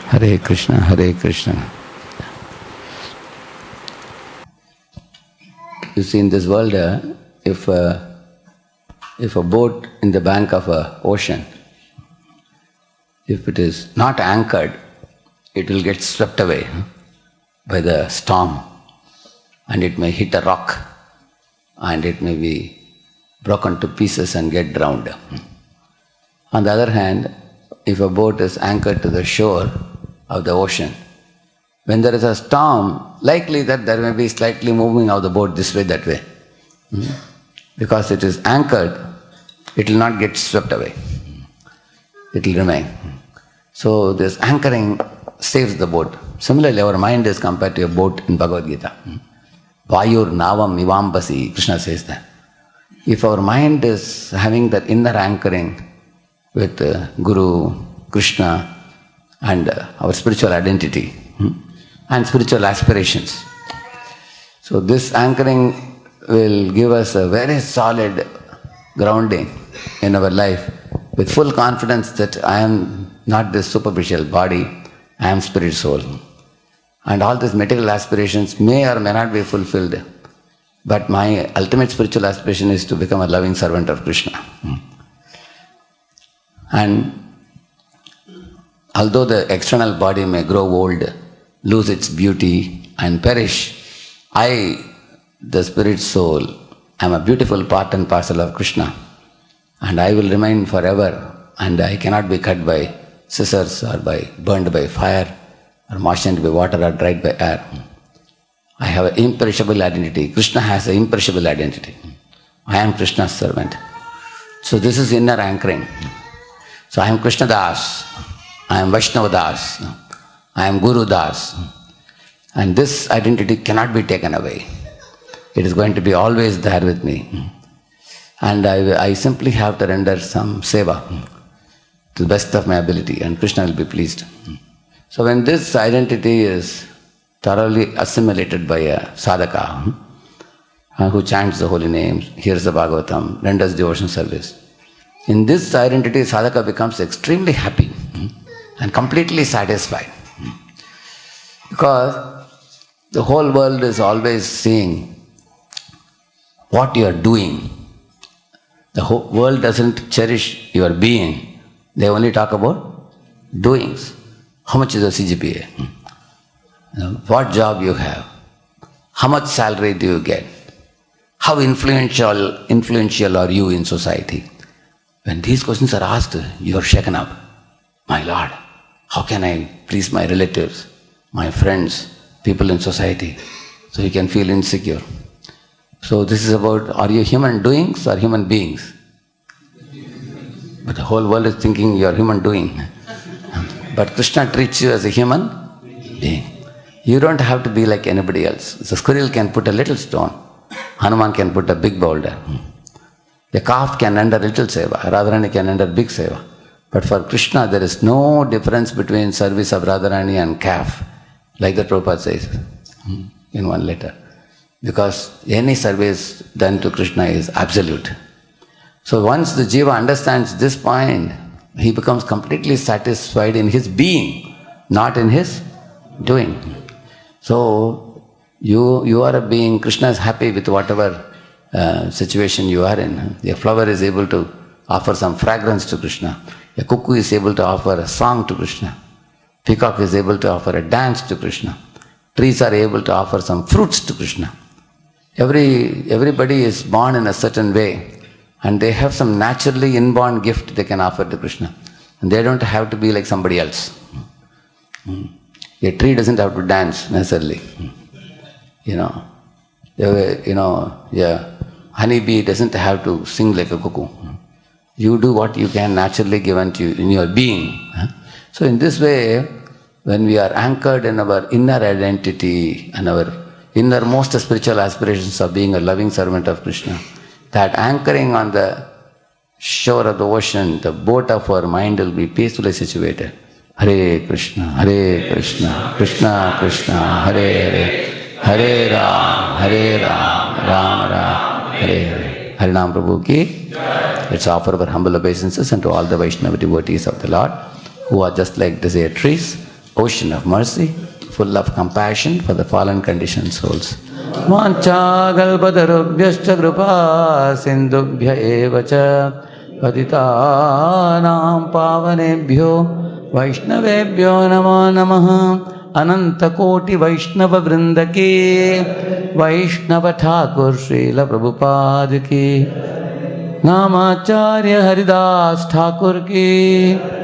Hare Krishna, Hare Krishna. You see, in this world, if a boat in the bank of an ocean, if it is not anchored, it will get swept away by the storm, and it may hit a rock, and it may be broken to pieces and get drowned. On the other hand, if a boat is anchored to the shore of the ocean, when there is a storm, likely that there may be slightly moving of the boat this way, that way. Because it is anchored, it will not get swept away. It will remain. So this anchoring saves the boat. Similarly, our mind is compared to a boat in Bhagavad Gita. Vayur navam ivambasi, Krishna says that. If our mind is having that inner anchoring with Guru, Krishna, and our spiritual identity and spiritual aspirations, so this anchoring will give us a very solid grounding in our life with full confidence that I am not this superficial body, I am spirit soul. And all these material aspirations may or may not be fulfilled, but my ultimate spiritual aspiration is to become a loving servant of Krishna. And although the external body may grow old, lose its beauty and perish, I, the spirit soul, am a beautiful part and parcel of Krishna, and I will remain forever, and I cannot be cut by scissors or burned by fire or moistened by water or dried by air. I have an imperishable identity. Krishna has an imperishable identity. I am Krishna's servant. So this is inner anchoring. So I am Krishna Das, I am Vaishnava Das, I am Guru Das, and this identity cannot be taken away. It is going to be always there with me. And I simply have to render some seva to the best of my ability, and Krishna will be pleased. So when this identity is thoroughly assimilated by a sadhaka who chants the holy names, hears the Bhagavatam, renders devotional service, in this identity sadhaka becomes extremely happy and completely satisfied. Because the whole world is always seeing what you are doing. The whole world doesn't cherish your being. They only talk about doings. How much is the CGPA? What job you have? How much salary do you get? How influential are you in society? When these questions are asked, you are shaken up. My Lord, how can I please my relatives, my friends, people in society? So you can feel insecure. So this is about, are you human doings or human beings? But the whole world is thinking you are human doing. But Krishna treats you as a human being. You don't have to be like anybody else. The squirrel can put a little stone. Hanuman can put a big boulder. The calf can render little seva. Radharani can render big seva. But for Krishna, there is no difference between service of Radharani and calf, like the Prabhupada says in one letter. Because any service done to Krishna is absolute. So once the jiva understands this point, he becomes completely satisfied in his being, not in his doing. So you are a being, Krishna is happy with whatever situation you are in. A flower is able to offer some fragrance to Krishna. A cuckoo is able to offer a song to Krishna. Peacock is able to offer a dance to Krishna. Trees are able to offer some fruits to Krishna. Everybody is born in a certain way, and they have some naturally inborn gift they can offer to Krishna. And they don't have to be like somebody else. A tree doesn't have to dance necessarily. A honeybee doesn't have to sing like a cuckoo. You do what you can naturally given to you in your being. So in this way, when we are anchored in our inner identity and our innermost spiritual aspirations of being a loving servant of Krishna, that anchoring on the shore of the ocean, the boat of our mind will be peacefully situated. Hare Krishna, Krishna Krishna, Hare Hare, Hare Ram, Ram Ram, Hare Hare. Harinam Prabhu ki. Let's offer our humble obeisances unto all the Vaishnava devotees of the Lord, who are just like desert trees, ocean of mercy, full of compassion for the fallen conditioned souls. Vanchagalpatarubhyascha kripa sindubhya evacha patitanam pavanebhyo vaishnavebhyo namo namaha. Ananta koti Vaishnava vrinda ki, Vaishnava Thakur Srila Prabhupada ki, Namacharya Haridas Thakur ki.